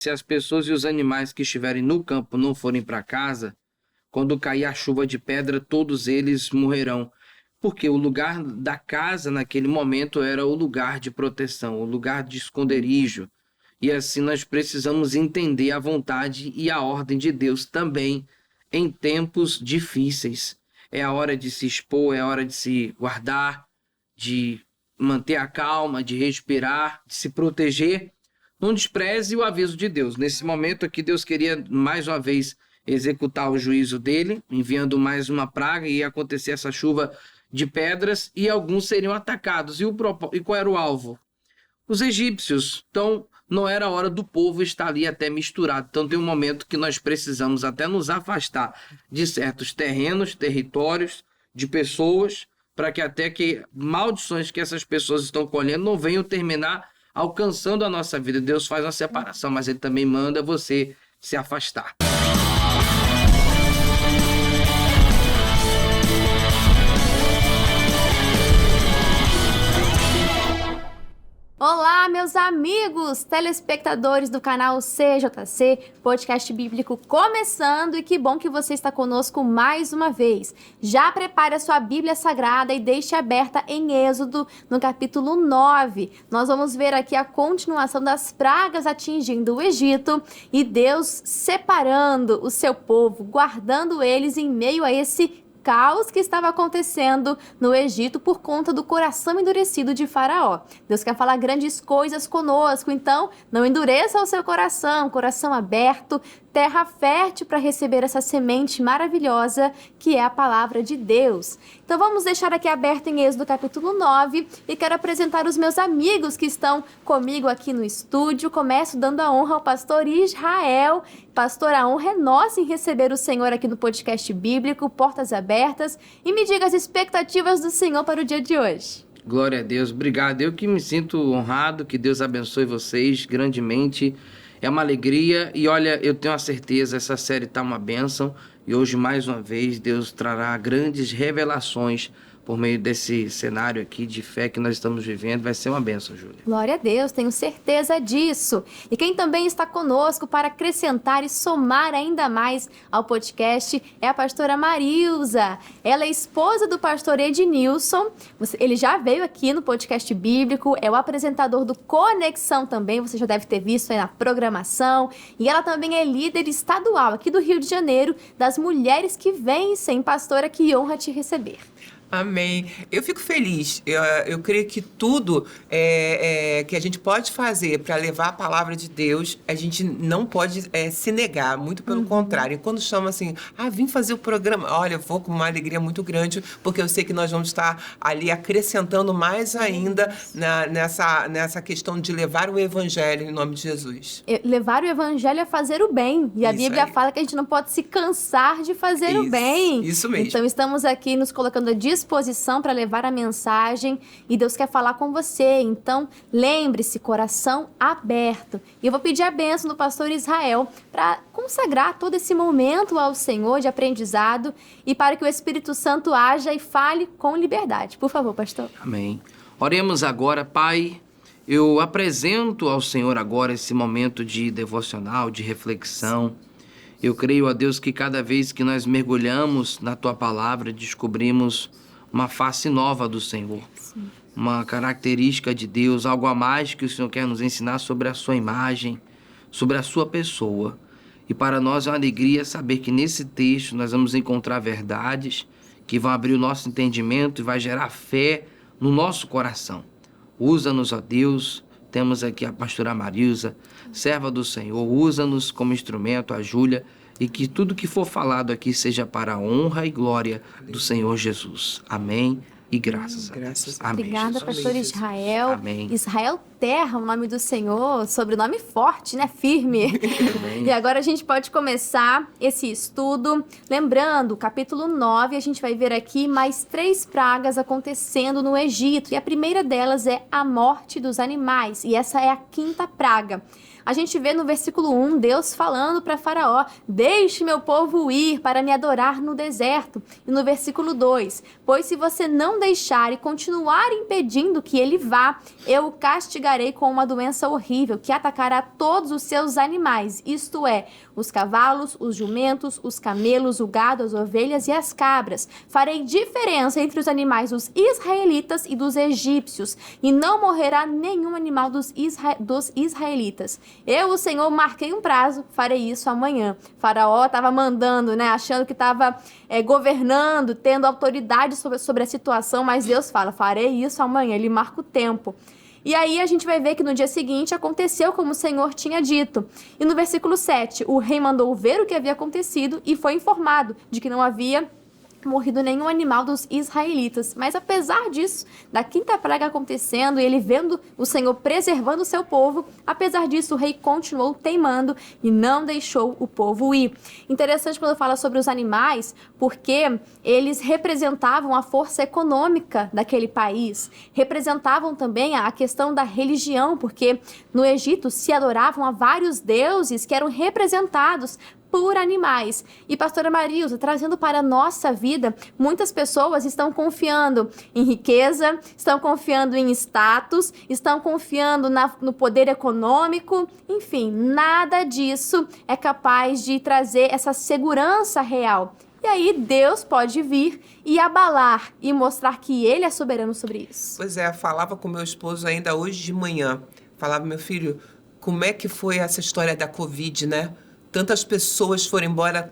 Se as pessoas e os animais que estiverem no campo não forem para casa, quando cair a chuva de pedra, todos eles morrerão. Porque o lugar da casa naquele momento era o lugar de proteção, o lugar de esconderijo. E assim nós precisamos entender a vontade e a ordem de Deus também em tempos difíceis. É a hora de se expor, é a hora de se guardar, de manter a calma, de respirar, de se proteger. Não despreze o aviso de Deus. Nesse momento aqui, Deus queria mais uma vez executar o juízo dele, enviando mais uma praga e ia acontecer essa chuva de pedras e alguns seriam atacados. E qual era o alvo? Os egípcios. Então, não era a hora do povo estar ali até misturado. Então, tem um momento que nós precisamos até nos afastar de certos terrenos, territórios, de pessoas, para que até que maldições que essas pessoas estão colhendo não venham terminar alcançando a nossa vida. Deus faz uma separação, mas Ele também manda você se afastar. Olá, meus amigos, telespectadores do canal CJC, podcast bíblico começando, e que bom que você está conosco mais uma vez. Já prepare a sua Bíblia Sagrada e deixe aberta em Êxodo, no capítulo 9. Nós vamos ver aqui a continuação das pragas atingindo o Egito e Deus separando o seu povo, guardando eles em meio a esse caos que estava acontecendo no Egito por conta do coração endurecido de Faraó. Deus quer falar grandes coisas conosco, então não endureça o seu coração aberto, terra fértil para receber essa semente maravilhosa que é a palavra de Deus. Então vamos deixar aqui aberto em Êxodo capítulo 9 e quero apresentar os meus amigos que estão comigo aqui no estúdio. Começo dando a honra ao pastor Israel. Pastor, a honra é nossa em receber o Senhor aqui no podcast bíblico, Portas Abertas, e me diga as expectativas do Senhor para o dia de hoje. Glória a Deus, obrigado. Eu que me sinto honrado, que Deus abençoe vocês grandemente. É uma alegria e olha, eu tenho a certeza, essa série está uma bênção e hoje mais uma vez Deus trará grandes revelações por meio desse cenário aqui de fé que nós estamos vivendo. Vai ser uma bênção, Júlia. Glória a Deus, tenho certeza disso. E quem também está conosco para acrescentar e somar ainda mais ao podcast é a pastora Marilza. Ela é esposa do pastor Ednilson. Ele já veio aqui no podcast bíblico, é o apresentador do Conexão também, você já deve ter visto aí na programação. E ela também é líder estadual aqui do Rio de Janeiro, das Mulheres que Vencem. Pastora, que honra te receber. Amém. Eu fico feliz. Eu creio que tudo que a gente pode fazer para levar a palavra de Deus, a gente não pode se negar, muito pelo contrário. E quando chama assim, vim fazer o programa, olha, eu vou com uma alegria muito grande, porque eu sei que nós vamos estar ali acrescentando mais ainda nessa questão de levar o evangelho em nome de Jesus. Levar o evangelho é fazer o bem. E a Bíblia fala que a gente não pode se cansar de fazer o bem. Isso mesmo. Então estamos aqui nos colocando à disposição para levar a mensagem e Deus quer falar com você. Então lembre-se, coração aberto. E eu vou pedir a bênção do pastor Israel para consagrar todo esse momento ao Senhor de aprendizado e para que o Espírito Santo haja e fale com liberdade. Por favor, pastor. Amém. Oremos agora, Pai. Eu apresento ao Senhor agora esse momento de devocional, de reflexão. Eu creio, a Deus, que cada vez que nós mergulhamos na Tua Palavra, descobrimos uma face nova do Senhor. Sim. Uma característica de Deus, algo a mais que o Senhor quer nos ensinar sobre a Sua imagem, sobre a Sua pessoa. E para nós é uma alegria saber que nesse texto nós vamos encontrar verdades que vão abrir o nosso entendimento e vai gerar fé no nosso coração. Usa-nos, ó Deus. Temos aqui a pastora Marilza, serva do Senhor. Usa-nos como instrumento, a Júlia, e que tudo que for falado aqui seja para a honra e glória do Senhor Jesus. Amém. E graças a Deus. Amém. Obrigada, Jesus. pastor Israel. Amém. Israel Terra, o nome do Senhor, sobrenome forte, né? Firme. Amém. E agora a gente pode começar esse estudo. Lembrando, capítulo 9, a gente vai ver aqui mais 3 pragas acontecendo no Egito. E a primeira delas é a morte dos animais. E essa é a 5ª praga. A gente vê no versículo 1, Deus falando para Faraó, deixe meu povo ir para me adorar no deserto. E no versículo 2, pois se você não deixar e continuar impedindo que ele vá, eu o castigarei castigarei com uma doença horrível que atacará todos os seus animais, isto é, os cavalos, os jumentos, os camelos, o gado, as ovelhas e as cabras. Farei diferença entre os animais dos israelitas e dos egípcios, e não morrerá nenhum animal dos israelitas. Eu, o Senhor, marquei um prazo, farei isso amanhã. Faraó estava mandando, né, achando que estava governando, tendo autoridade sobre a situação, mas Deus fala, farei isso amanhã, ele marca o tempo. E aí a gente vai ver que no dia seguinte aconteceu como o Senhor tinha dito. E no versículo 7, o rei mandou ver o que havia acontecido e foi informado de que não havia morrido nenhum animal dos israelitas. Mas apesar disso, da quinta praga acontecendo e ele vendo o Senhor preservando o seu povo, apesar disso o rei continuou teimando e não deixou o povo ir. Interessante quando fala sobre os animais, porque eles representavam a força econômica daquele país, representavam também a questão da religião, porque no Egito se adoravam a vários deuses que eram representados por animais. E pastora Marilza, trazendo para a nossa vida, muitas pessoas estão confiando em riqueza, estão confiando em status, estão confiando no poder econômico, enfim, nada disso é capaz de trazer essa segurança real. E aí Deus pode vir e abalar e mostrar que Ele é soberano sobre isso. Pois é, falava com meu esposo ainda hoje de manhã. Falava, meu filho, como é que foi essa história da Covid, né? Tantas pessoas foram embora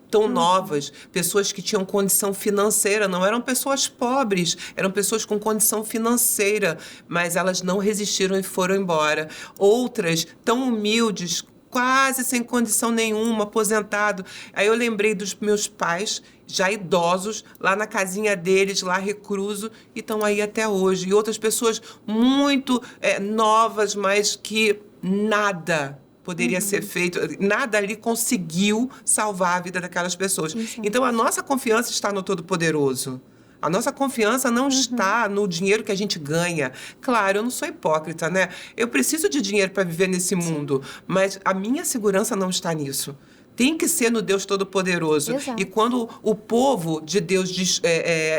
tão novas, pessoas que tinham condição financeira, não eram pessoas pobres, eram pessoas com condição financeira, mas elas não resistiram e foram embora. Outras, tão humildes, quase sem condição nenhuma, aposentado. Aí eu lembrei dos meus pais, já idosos, lá na casinha deles, lá recluso, e estão aí até hoje. E outras pessoas muito novas, mas que nada poderia ser feito, nada ali conseguiu salvar a vida daquelas pessoas. Então, a nossa confiança está no Todo-Poderoso. A nossa confiança não está no dinheiro que a gente ganha. Claro, eu não sou hipócrita, né? Eu preciso de dinheiro para viver nesse mundo, mas a minha segurança não está nisso. Tem que ser no Deus Todo-Poderoso. Exato. E quando o povo de Deus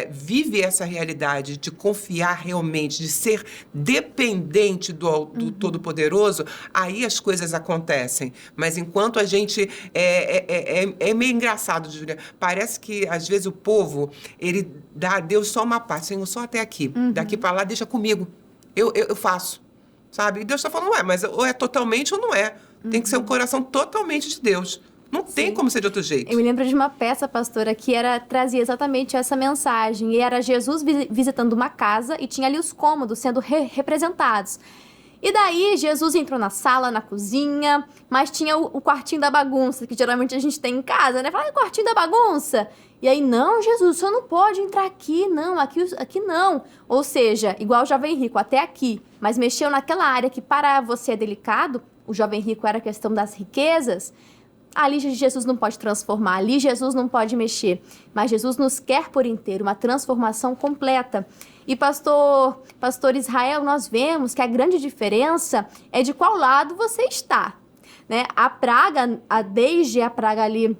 vive essa realidade de confiar realmente, de ser dependente do Todo-Poderoso, aí as coisas acontecem. Mas enquanto a gente... É meio engraçado, Júlia. Parece que, às vezes, o povo, ele dá a Deus só uma parte. Senhor, só até aqui. Daqui para lá, deixa comigo. Eu faço. Sabe? E Deus está falando, mas ou é totalmente ou não é. Tem que ser um coração totalmente de Deus. Não tem como ser de outro jeito. Eu me lembro de uma peça, pastora, que trazia exatamente essa mensagem. E era Jesus visitando uma casa e tinha ali os cômodos sendo representados. E daí Jesus entrou na sala, na cozinha, mas tinha o quartinho da bagunça, que geralmente a gente tem em casa, né? Fala, quartinho da bagunça. E aí, não, Jesus, o senhor não pode entrar aqui, não, aqui não. Ou seja, igual o jovem rico, até aqui. Mas mexeu naquela área que para você é delicado, o jovem rico era a questão das riquezas. Ali Jesus não pode transformar, ali Jesus não pode mexer, mas Jesus nos quer por inteiro, uma transformação completa. E pastor Israel, nós vemos que a grande diferença é de qual lado você está, né? A praga, desde a praga ali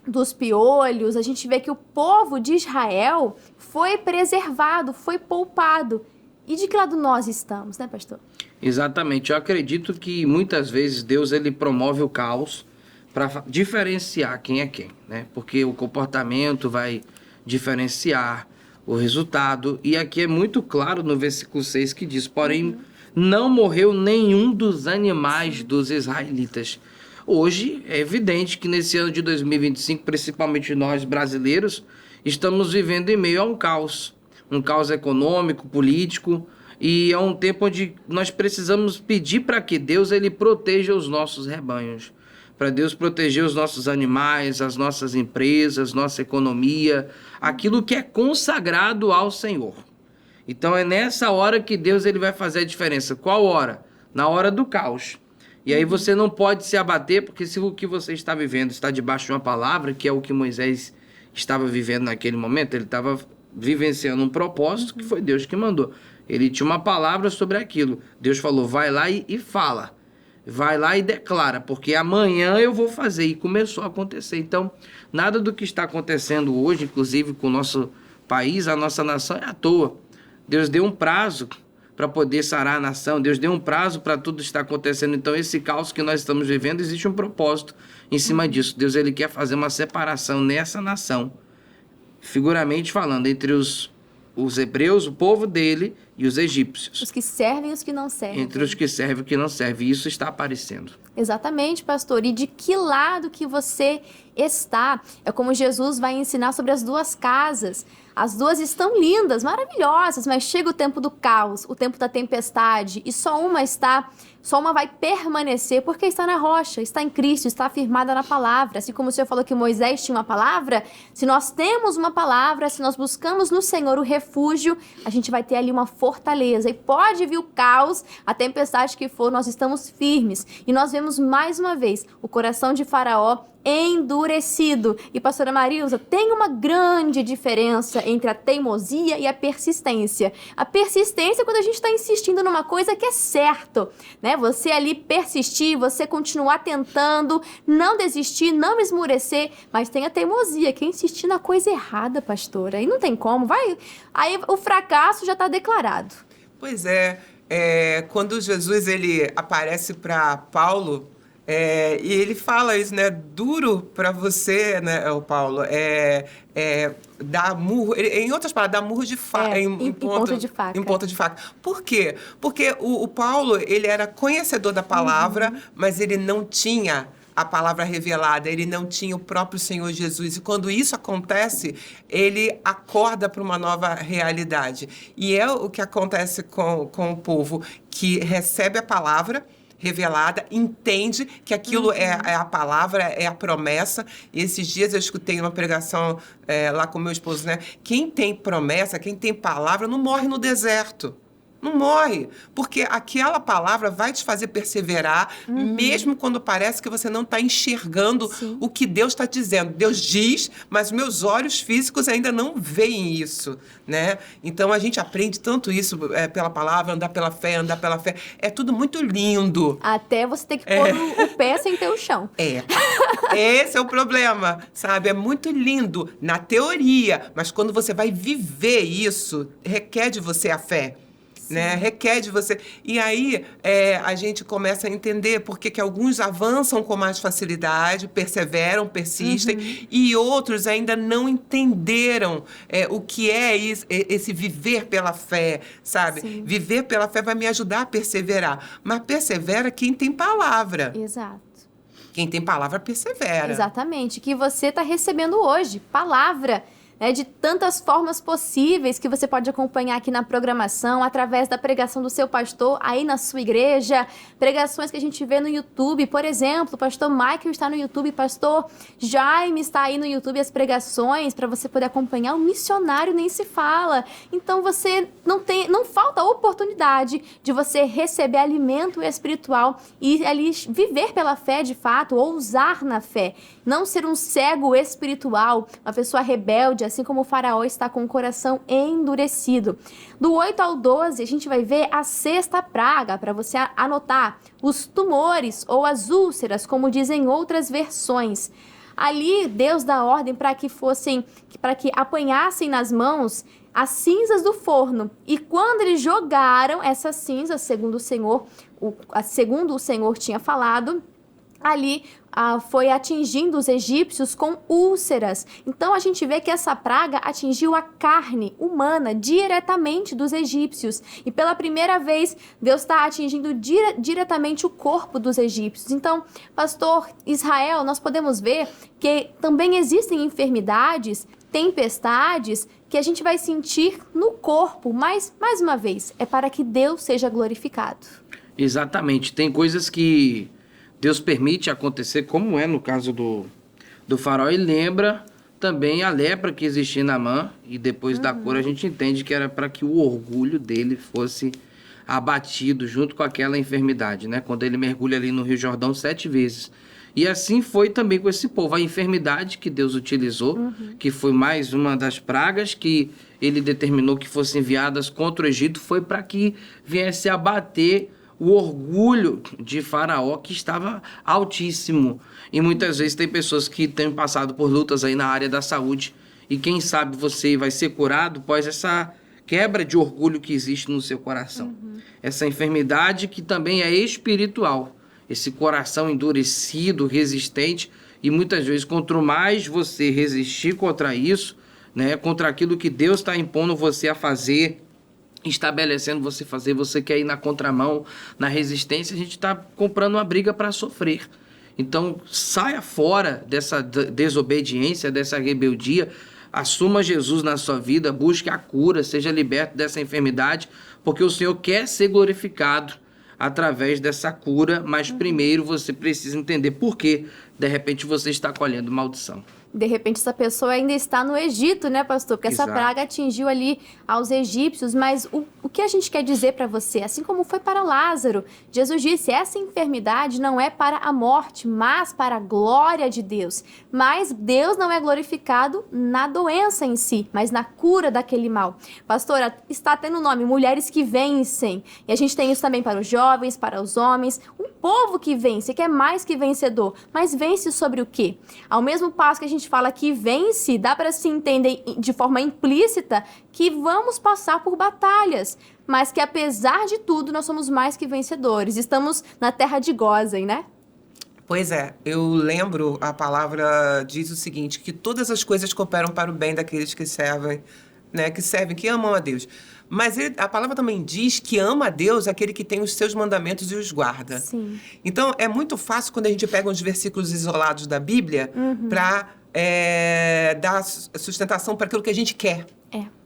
dos piolhos, a gente vê que o povo de Israel foi preservado, foi poupado. E de que lado nós estamos, né, pastor? Exatamente, eu acredito que muitas vezes Deus ele promove o caos para diferenciar quem é quem, né? Porque o comportamento vai diferenciar o resultado. E aqui é muito claro no versículo 6 que diz, porém, não morreu nenhum dos animais dos israelitas. Hoje, é evidente que nesse ano de 2025, principalmente nós brasileiros, estamos vivendo em meio a um caos econômico, político, e é um tempo onde nós precisamos pedir para que Deus ele proteja os nossos rebanhos, para Deus proteger os nossos animais, as nossas empresas, nossa economia, aquilo que é consagrado ao Senhor. Então é nessa hora que Deus ele vai fazer a diferença. Qual hora? Na hora do caos. E aí você não pode se abater, porque se o que você está vivendo está debaixo de uma palavra, que é o que Moisés estava vivendo naquele momento, ele estava vivenciando um propósito que foi Deus que mandou. Ele tinha uma palavra sobre aquilo. Deus falou, vai lá e fala. Vai lá e declara, porque amanhã eu vou fazer. E começou a acontecer. Então, nada do que está acontecendo hoje, inclusive com o nosso país, a nossa nação, é à toa. Deus deu um prazo para poder sarar a nação. Deus deu um prazo para tudo estar acontecendo. Então, esse caos que nós estamos vivendo, existe um propósito em cima disso. Deus, ele quer fazer uma separação nessa nação, figuramente falando, entre os hebreus, o povo dele, e os egípcios. Os que servem e os que não servem. Entre os que servem e os que não servem. Isso está aparecendo. Exatamente, pastor. E de que lado que você está? É como Jesus vai ensinar sobre as duas casas. As duas estão lindas, maravilhosas, mas chega o tempo do caos, o tempo da tempestade, e só uma vai permanecer porque está na rocha, está em Cristo, está firmada na palavra. Assim como o Senhor falou que Moisés tinha uma palavra, se nós temos uma palavra, se nós buscamos no Senhor o refúgio, a gente vai ter ali uma fortaleza. E pode vir o caos, a tempestade que for, nós estamos firmes. E nós vemos mais uma vez o coração de Faraó endurecido. E pastora Marilza, tem uma grande diferença entre a teimosia e a persistência. A persistência é quando a gente está insistindo numa coisa que é certo, né? Você ali persistir, você continuar tentando, não desistir, não esmurecer, mas tem a teimosia, que é insistir na coisa errada, pastora. Aí não tem como, aí o fracasso já está declarado. Pois é, quando Jesus ele aparece para Paulo, e ele fala isso, né? Duro para você, né, o Paulo, dar murro, em outras palavras, dar murro de faca, em ponta de faca. Em ponta de faca. Por quê? Porque o Paulo, ele era conhecedor da palavra, mas ele não tinha a palavra revelada, ele não tinha o próprio Senhor Jesus. E quando isso acontece, ele acorda para uma nova realidade. E é o que acontece com o povo que recebe a palavra revelada, entende que aquilo é a palavra, é a promessa. E esses dias eu escutei uma pregação lá com meu esposo, né? Quem tem promessa, quem tem palavra, não morre no deserto. Não morre, porque aquela palavra vai te fazer perseverar, mesmo quando parece que você não está enxergando o que Deus está dizendo. Deus diz, mas meus olhos físicos ainda não veem isso, né? Então, a gente aprende tanto isso pela palavra, andar pela fé. É tudo muito lindo. Até você ter que pôr o pé sem ter o chão. Esse é o problema, sabe? É muito lindo na teoria, mas quando você vai viver isso, requer de você a fé. Né? Requer de você. E aí a gente começa a entender por que alguns avançam com mais facilidade, perseveram, persistem, e outros ainda não entenderam o que é esse viver pela fé, sabe? Sim. Viver pela fé vai me ajudar a perseverar. Mas persevera quem tem palavra. Exato. Quem tem palavra persevera. Exatamente. Que você está recebendo hoje. Palavra. De tantas formas possíveis que você pode acompanhar aqui na programação, através da pregação do seu pastor aí na sua igreja, pregações que a gente vê no YouTube, por exemplo, o pastor Michael está no YouTube, pastor Jaime está aí no YouTube, as pregações, para você poder acompanhar. O missionário nem se fala. Então você não falta oportunidade de você receber alimento espiritual e ali viver pela fé de fato, ousar na fé, não ser um cego espiritual, uma pessoa rebelde, assim como o Faraó está com o coração endurecido. Do 8 ao 12, a gente vai ver a sexta praga, para você anotar, os tumores ou as úlceras, como dizem outras versões. Ali, Deus dá ordem para que apanhassem nas mãos as cinzas do forno. E quando eles jogaram essas cinzas, segundo o Senhor tinha falado, ali foi atingindo os egípcios com úlceras. Então, a gente vê que essa praga atingiu a carne humana diretamente dos egípcios. E pela primeira vez, Deus está atingindo diretamente o corpo dos egípcios. Então, pastor Israel, nós podemos ver que também existem enfermidades, tempestades, que a gente vai sentir no corpo. Mas, mais uma vez, é para que Deus seja glorificado. Exatamente. Tem coisas que Deus permite acontecer, como é no caso do Faraó, e lembra também a lepra que existia na Naamã, e depois da cura a gente entende que era para que o orgulho dele fosse abatido junto com aquela enfermidade, né? Quando ele mergulha ali no Rio Jordão 7 vezes. E assim foi também com esse povo. A enfermidade que Deus utilizou, que foi mais uma das pragas que ele determinou que fossem enviadas contra o Egito, foi para que viesse abater o orgulho de Faraó, que estava altíssimo. E muitas vezes tem pessoas que têm passado por lutas aí na área da saúde, e quem sabe você vai ser curado após essa quebra de orgulho que existe no seu coração. Essa enfermidade que também é espiritual. Esse coração endurecido, resistente, e muitas vezes, quanto mais você resistir contra isso, né, contra aquilo que Deus está impondo você a fazer, estabelecendo você fazer, você quer ir na contramão, na resistência, a gente está comprando uma briga para sofrer. Então, saia fora dessa desobediência, dessa rebeldia, assuma Jesus na sua vida, busque a cura, seja liberto dessa enfermidade, porque o Senhor quer ser glorificado através dessa cura, mas primeiro você precisa entender por que, de repente, você está colhendo maldição. De repente, essa pessoa ainda está no Egito, né, pastor? Porque essa Exato. praga atingiu ali aos egípcios. Mas o que a gente quer dizer para você? Assim como foi para Lázaro, Jesus disse, essa enfermidade não é para a morte, mas para a glória de Deus. Mas Deus não é glorificado na doença em si, mas na cura daquele mal. Pastora, está tendo o nome Mulheres que Vencem. E a gente tem isso também para os jovens, para os homens. Um povo que vence, que é mais que vencedor. Mas vence sobre o quê? Ao mesmo passo que a gente fala que vence, dá para se entender de forma implícita que vamos passar por batalhas, mas que apesar de tudo nós somos mais que vencedores. Estamos na terra de Gósen, né? Pois é, eu lembro, a palavra diz o seguinte, que todas as coisas cooperam para o bem daqueles que servem, né, que amam a Deus. Mas a palavra também diz que ama a Deus aquele que tem os seus mandamentos e os guarda. Sim. Então, é muito fácil quando a gente pega uns versículos isolados da Bíblia para dar sustentação para aquilo que a gente quer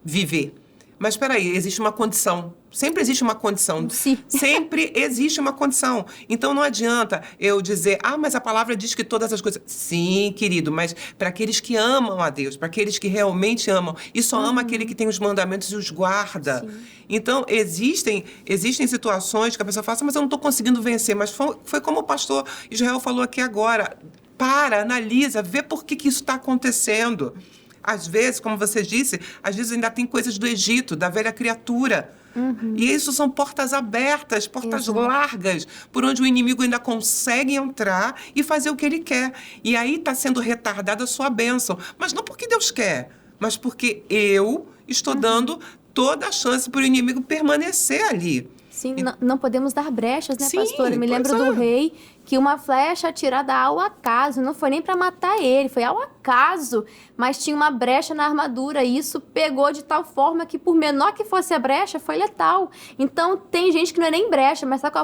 viver. Mas espera aí, existe uma condição. Sempre existe uma condição. Sim. Sempre existe uma condição. Então não adianta eu dizer, mas a palavra diz que todas as coisas... Sim, querido, mas para aqueles que amam a Deus, para aqueles que realmente amam, e só ama aquele que tem os mandamentos e os guarda. Sim. Então existem situações que a pessoa fala, mas eu não estou conseguindo vencer. Mas foi como o pastor Israel falou aqui agora. Analisa, vê por que isso está acontecendo. Às vezes, como você disse, às vezes ainda tem coisas do Egito, da velha criatura. E isso são portas abertas, portas largas, por onde o inimigo ainda consegue entrar e fazer o que ele quer. E aí está sendo retardada a sua bênção. Mas não porque Deus quer, mas porque eu estou dando toda a chance para o inimigo permanecer ali. Sim, não podemos dar brechas, né, Sim, pastor? Eu me lembro pois do é. rei que uma flecha atirada ao acaso, não foi nem para matar ele, foi ao acaso, mas tinha uma brecha na armadura e isso pegou de tal forma que por menor que fosse a brecha, foi letal. Então tem gente que não é nem brecha, mas está com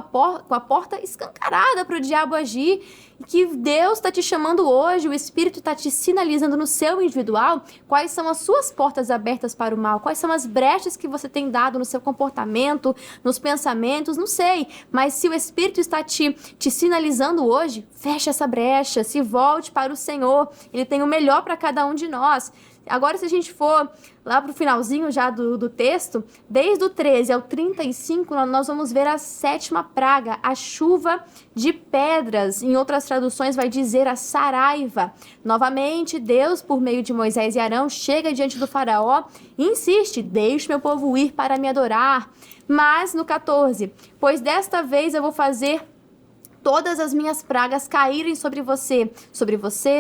a porta escancarada para o diabo agir, e que Deus está te chamando hoje, o Espírito está te sinalizando no seu individual quais são as suas portas abertas para o mal, quais são as brechas que você tem dado no seu comportamento, nos pensamentos, não sei, mas se o Espírito está te sinalizando hoje, feche essa brecha, se volte para o Senhor, Ele tem o melhor para cada um de nós. Agora, se a gente for lá para o finalzinho já do texto, desde o 13 ao 35, nós vamos ver a 7ª praga, a chuva de pedras. Em outras traduções vai dizer a saraiva. Novamente, Deus, por meio de Moisés e Arão, chega diante do faraó e insiste, deixe meu povo ir para me adorar. Mas no 14, pois desta vez eu vou fazer todas as minhas pragas caírem sobre você,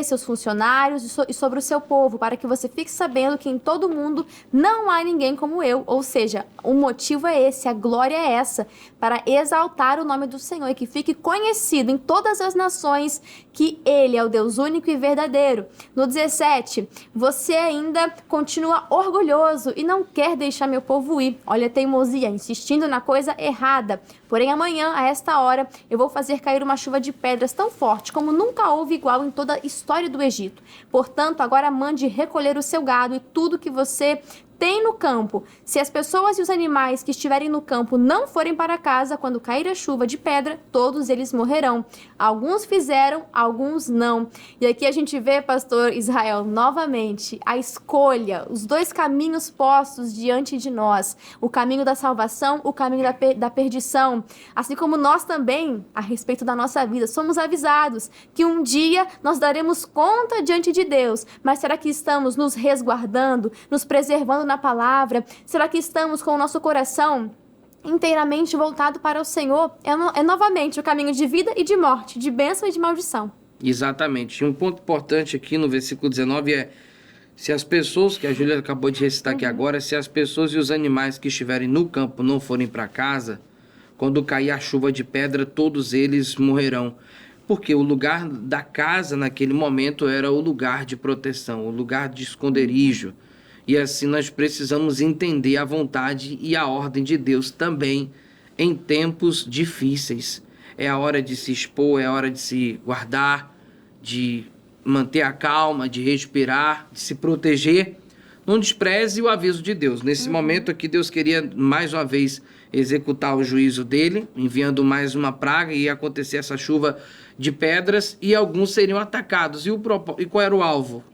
seus funcionários e sobre o seu povo, para que você fique sabendo que em todo mundo não há ninguém como eu. Ou seja, o motivo é esse, a glória é essa, para exaltar o nome do Senhor e que fique conhecido em todas as nações que Ele é o Deus único e verdadeiro. No 17, você ainda continua orgulhoso e não quer deixar meu povo ir. Olha a teimosia, insistindo na coisa errada. Porém, amanhã, a esta hora, eu vou fazer cair uma chuva de pedras tão forte como nunca houve igual em toda a história do Egito. Portanto, agora mande recolher o seu gado e tudo que você tem no campo. Se as pessoas e os animais que estiverem no campo não forem para casa, quando cair a chuva de pedra, todos eles morrerão. Alguns fizeram, alguns não. E aqui a gente vê, pastor Israel, novamente, a escolha, os dois caminhos postos diante de nós. O caminho da salvação, o caminho da perdição. Assim como nós também, a respeito da nossa vida, somos avisados que um dia nós daremos conta diante de Deus. Mas será que estamos nos resguardando, nos preservando na palavra? Será que estamos com o nosso coração inteiramente voltado para o Senhor? É novamente o caminho de vida e de morte, de bênção e de maldição. Exatamente. E um ponto importante aqui no versículo 19 é: Se as pessoas, que a Júlia acabou de recitar aqui agora, se as pessoas e os animais que estiverem no campo não forem para casa, quando cair a chuva de pedra, todos eles morrerão. Porque o lugar da casa naquele momento era o lugar de proteção, o lugar de esconderijo. E assim nós precisamos entender a vontade e a ordem de Deus também em tempos difíceis. É a hora de se expor, é a hora de se guardar, de manter a calma, de respirar, de se proteger. Não despreze o aviso de Deus. Nesse momento aqui, Deus queria mais uma vez executar o juízo dele, enviando mais uma praga, e ia acontecer essa chuva de pedras e alguns seriam atacados. E qual era o alvo?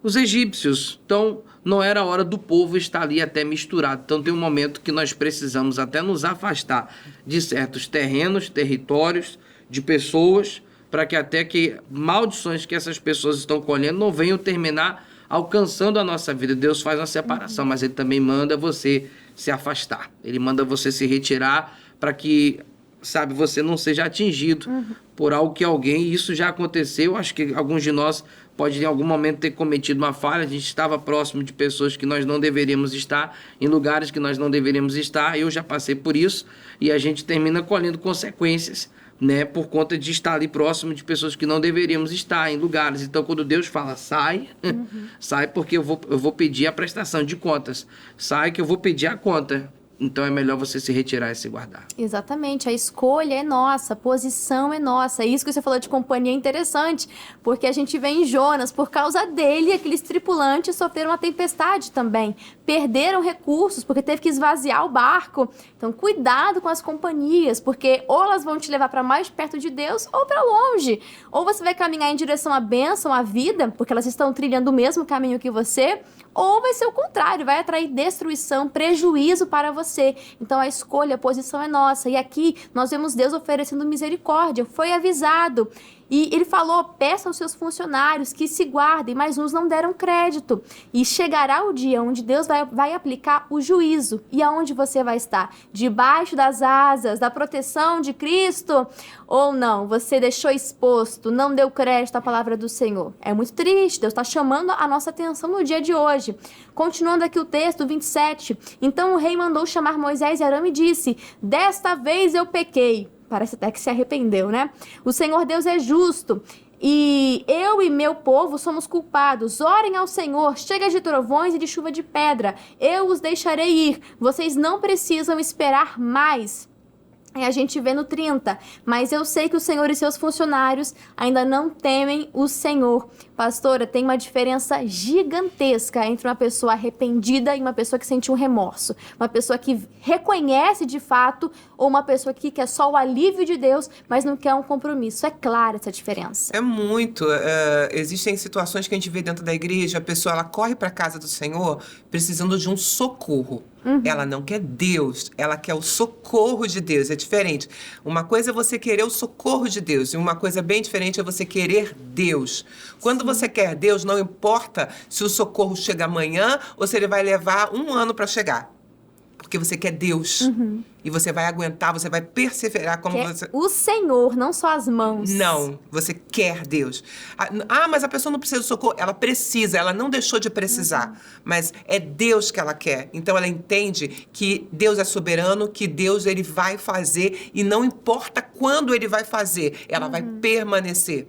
Os egípcios. Então, não era a hora do povo estar ali até misturado. Então, tem um momento que nós precisamos até nos afastar de certos terrenos, territórios, de pessoas, para que até que maldições que essas pessoas estão colhendo não venham terminar alcançando a nossa vida. Deus faz uma separação, mas Ele também manda você se afastar. Ele manda você se retirar para que, sabe, você não seja atingido por algo que alguém, e isso já aconteceu. Acho que alguns de nós pode em algum momento ter cometido uma falha. A gente estava próximo de pessoas que nós não deveríamos estar, em lugares que nós não deveríamos estar. Eu já passei por isso e a gente termina colhendo consequências, né, por conta de estar ali próximo de pessoas que não deveríamos estar em lugares. Então, quando Deus fala, sai, sai, porque eu vou pedir a prestação de contas. Sai que eu vou pedir a conta. Então, é melhor você se retirar e se guardar. Exatamente, a escolha é nossa, a posição é nossa. Isso que você falou de companhia é interessante, porque a gente vê em Jonas, por causa dele, aqueles tripulantes sofreram uma tempestade também. Perderam recursos, porque teve que esvaziar o barco. Então, cuidado com as companhias, porque ou elas vão te levar para mais perto de Deus ou para longe. Ou você vai caminhar em direção à bênção, à vida, porque elas estão trilhando o mesmo caminho que você, ou vai ser o contrário, vai atrair destruição, prejuízo para você. Então a escolha, a posição é nossa. E aqui nós vemos Deus oferecendo misericórdia. Foi avisado. E ele falou, peça aos seus funcionários que se guardem, mas uns não deram crédito. E chegará o dia onde Deus vai aplicar o juízo. E aonde você vai estar? Debaixo das asas, da proteção de Cristo? Ou não? Você deixou exposto, não deu crédito à palavra do Senhor. É muito triste, Deus está chamando a nossa atenção no dia de hoje. Continuando aqui o texto, 27. Então o rei mandou chamar Moisés e Arão e disse, desta vez eu pequei. Parece até que se arrependeu, né? O Senhor Deus é justo e eu e meu povo somos culpados. Orem ao Senhor, chega de trovões e de chuva de pedra. Eu os deixarei ir. Vocês não precisam esperar mais. E a gente vê no 30, mas eu sei que o Senhor e seus funcionários ainda não temem o Senhor. Pastora, tem uma diferença gigantesca entre uma pessoa arrependida e uma pessoa que sente um remorso. Uma pessoa que reconhece de fato ou uma pessoa que quer só o alívio de Deus, mas não quer um compromisso. É clara essa diferença. É muito. Existem situações que a gente vê dentro da igreja, a pessoa ela corre para a casa do Senhor precisando de um socorro. Ela não quer Deus, ela quer o socorro de Deus, é diferente. Uma coisa é você querer o socorro de Deus e uma coisa bem diferente é você querer Deus. Quando você quer Deus, não importa se o socorro chega amanhã ou se ele vai levar 1 ano para chegar. Porque você quer Deus. E você vai aguentar, você vai perseverar como Quer você... o Senhor, não só as mãos. Não, você quer Deus. Ah, mas a pessoa não precisa de socorro. Ela precisa, ela não deixou de precisar. Mas é Deus que ela quer. Então ela entende que Deus é soberano, que Deus ele vai fazer e não importa quando ele vai fazer, ela vai permanecer.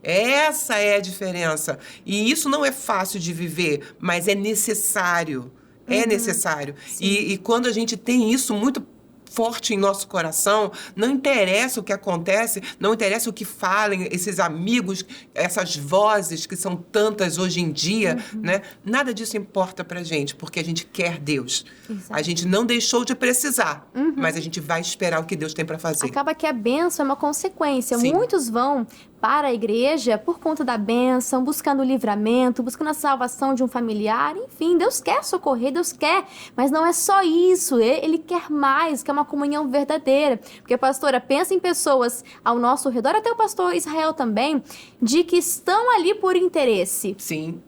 Essa é a diferença. E isso não é fácil de viver, mas é necessário. É necessário. E quando a gente tem isso muito forte em nosso coração, não interessa o que acontece, não interessa o que falem esses amigos, essas vozes que são tantas hoje em dia, né? Nada disso importa pra gente, porque a gente quer Deus. Exato. A gente não deixou de precisar, mas a gente vai esperar o que Deus tem pra fazer. Acaba que a bênção é uma consequência. Sim. Muitos vão para a igreja por conta da bênção, buscando o livramento, buscando a salvação de um familiar. Enfim, Deus quer socorrer, Deus quer. Mas não é só isso. Ele quer mais, quer uma comunhão verdadeira. Porque, pastora, pensa em pessoas ao nosso redor, até o pastor Israel também, de que estão ali por interesse. Sim.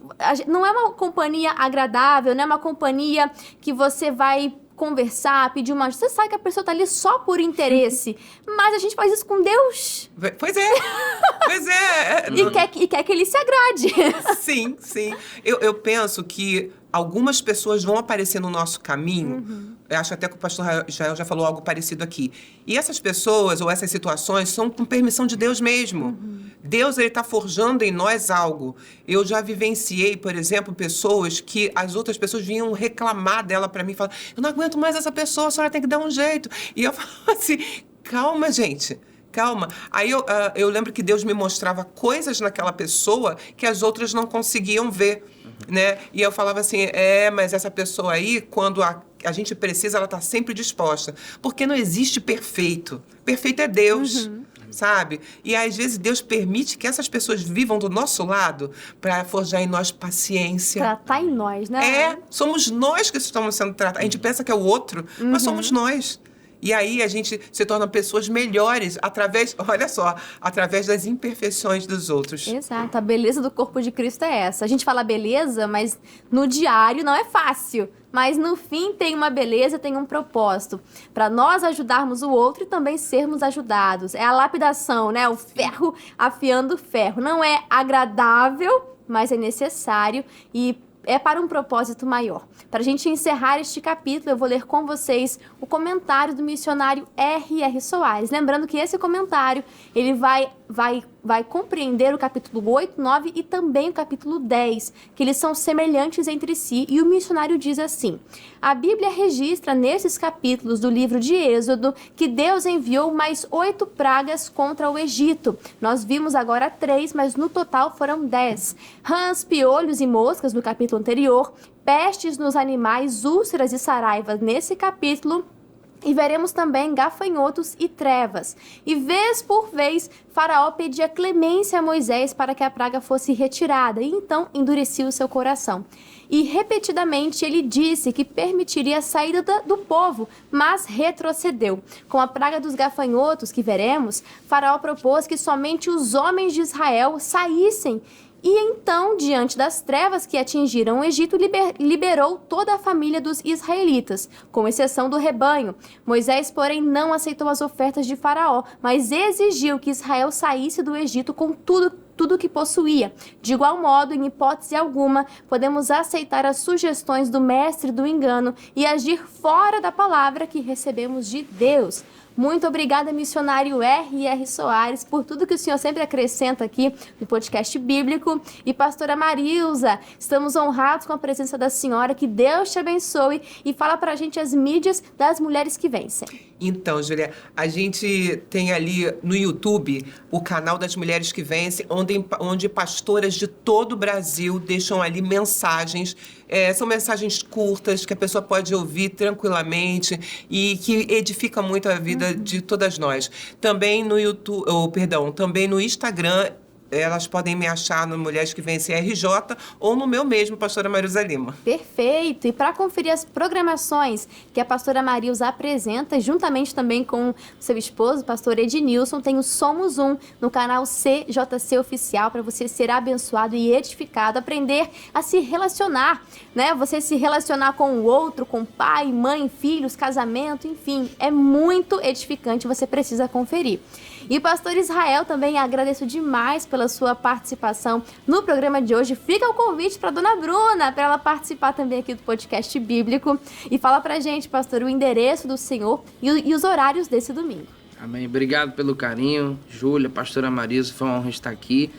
Não é uma companhia agradável, não é uma companhia que você vai conversar, pedir uma ajuda. Você sabe que a pessoa tá ali só por interesse, mas a gente faz isso com Deus. Pois é, pois é. E quer que ele se agrade. Sim, sim. Eu penso que algumas pessoas vão aparecer no nosso caminho. Eu acho até que o pastor Israel já falou algo parecido aqui. E essas pessoas ou essas situações são com permissão de Deus mesmo. Deus, ele está forjando em nós algo. Eu já vivenciei, por exemplo, pessoas que as outras pessoas vinham reclamar dela para mim e falar: eu não aguento mais essa pessoa, a senhora tem que dar um jeito. E eu falo assim: calma, gente. Calma. Aí eu lembro que Deus me mostrava coisas naquela pessoa que as outras não conseguiam ver, né? E eu falava assim, mas essa pessoa aí, quando a gente precisa, ela está sempre disposta. Porque não existe perfeito. Perfeito é Deus. Sabe? E às vezes Deus permite que essas pessoas vivam do nosso lado para forjar em nós paciência. Tratar em nós, né? Somos nós que estamos sendo tratados. A gente pensa que é o outro, mas somos nós. E aí a gente se torna pessoas melhores através das imperfeições dos outros. Exato. A beleza do corpo de Cristo é essa. A gente fala beleza, mas no diário não é fácil. Mas no fim tem uma beleza, tem um propósito. Para nós ajudarmos o outro e também sermos ajudados. É a lapidação, né? O ferro afiando o ferro. Não é agradável, mas é necessário e é para um propósito maior. Para a gente encerrar este capítulo, eu vou ler com vocês o comentário do missionário R.R. Soares. Lembrando que esse comentário, ele vai compreender o capítulo 8, 9 e também o capítulo 10, que eles são semelhantes entre si, e o missionário diz assim: a Bíblia registra nesses capítulos do livro de Êxodo que Deus enviou mais 8 pragas contra o Egito. Nós vimos agora 3, mas no total foram 10. Rãs, piolhos e moscas no capítulo anterior, pestes nos animais, úlceras e saraivas nesse capítulo. E veremos também gafanhotos e trevas. E vez por vez, Faraó pedia clemência a Moisés para que a praga fosse retirada, e então endurecia o seu coração. E repetidamente ele disse que permitiria a saída do povo, mas retrocedeu. Com a praga dos gafanhotos que veremos, Faraó propôs que somente os homens de Israel saíssem. E então, diante das trevas que atingiram o Egito, liberou toda a família dos israelitas, com exceção do rebanho. Moisés, porém, não aceitou as ofertas de Faraó, mas exigiu que Israel saísse do Egito com tudo que possuía. De igual modo, em hipótese alguma, podemos aceitar as sugestões do mestre do engano e agir fora da palavra que recebemos de Deus. Muito obrigada, missionário R.R. Soares, por tudo que o senhor sempre acrescenta aqui no podcast bíblico. E pastora Marilza, estamos honrados com a presença da senhora, que Deus te abençoe, e fala pra gente as mídias das mulheres que vencem. Então, Júlia, a gente tem ali no YouTube o canal das Mulheres que Vencem, onde pastoras de todo o Brasil deixam ali mensagens. São mensagens curtas que a pessoa pode ouvir tranquilamente e que edifica muito a vida de todas nós. Também no YouTube, também no Instagram, elas podem me achar no Mulheres que Vencem RJ ou no meu mesmo, pastora Marilza Lima. Perfeito! E para conferir as programações que a pastora Marilza apresenta, juntamente também com seu esposo, o pastor Ednilson, tem o Somos Um no canal CJC Oficial, para você ser abençoado e edificado, aprender a se relacionar, né? Você se relacionar com o outro, com pai, mãe, filhos, casamento, enfim, é muito edificante, você precisa conferir. E pastor Israel, também agradeço demais pela sua participação no programa de hoje. Fica o convite para dona Bruna, para ela participar também aqui do podcast bíblico. E fala pra gente, pastor, o endereço do senhor e os horários desse domingo. Amém. Obrigado pelo carinho, Júlia, pastora Marisa, foi uma honra estar aqui.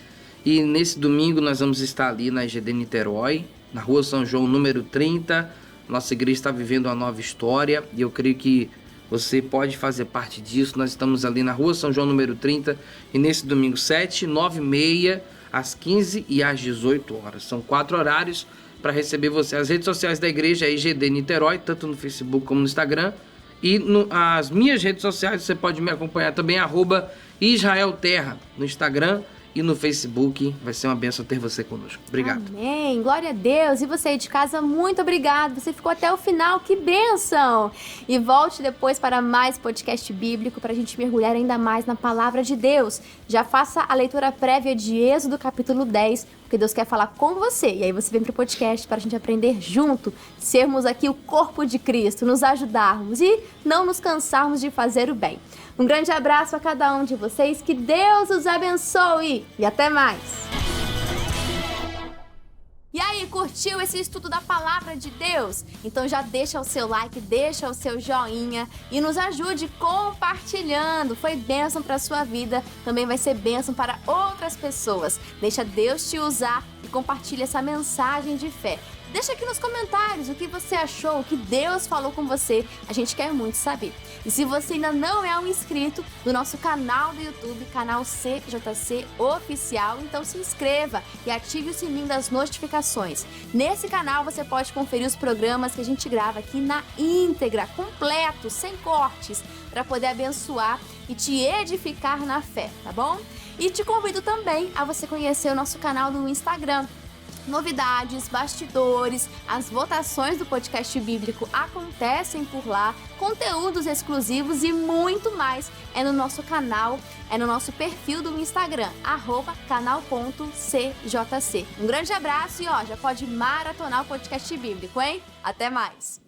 E nesse domingo nós vamos estar ali na EGD Niterói, na Rua São João, número 30. Nossa igreja está vivendo uma nova história e eu creio que você pode fazer parte disso. Nós estamos ali na Rua São João, número 30, e nesse domingo 7, 9 e meia, às 15 e às 18 horas. São 4 horários para receber você. As redes sociais da igreja é IGD Niterói, tanto no Facebook como no Instagram. E as minhas redes sociais, você pode me acompanhar também, @IsraelTerra, no Instagram e no Facebook. Vai ser uma bênção ter você conosco. Obrigado. Amém. Glória a Deus. E você aí de casa, muito obrigado. Você ficou até o final. Que bênção. E volte depois para mais podcast bíblico para a gente mergulhar ainda mais na palavra de Deus. Já faça a leitura prévia de Êxodo capítulo 10, porque Deus quer falar com você. E aí você vem para o podcast para a gente aprender junto, sermos aqui o corpo de Cristo, nos ajudarmos e não nos cansarmos de fazer o bem. Um grande abraço a cada um de vocês, que Deus os abençoe e até mais! E aí, curtiu esse estudo da Palavra de Deus? Então já deixa o seu like, deixa o seu joinha e nos ajude compartilhando. Foi bênção para a sua vida, também vai ser bênção para outras pessoas. Deixa Deus te usar e compartilha essa mensagem de fé. Deixa aqui nos comentários o que você achou, o que Deus falou com você. A gente quer muito saber. E se você ainda não é um inscrito do nosso canal do YouTube, canal CJC Oficial, então se inscreva e ative o sininho das notificações. Nesse canal você pode conferir os programas que a gente grava aqui na íntegra, completos, sem cortes, para poder abençoar e te edificar na fé, tá bom? E te convido também a você conhecer o nosso canal do Instagram. Novidades, bastidores, as votações do podcast bíblico acontecem por lá, conteúdos exclusivos e muito mais é no nosso canal, é no nosso perfil do Instagram, @canal.cjc. Um grande abraço e já pode maratonar o podcast bíblico, hein? Até mais!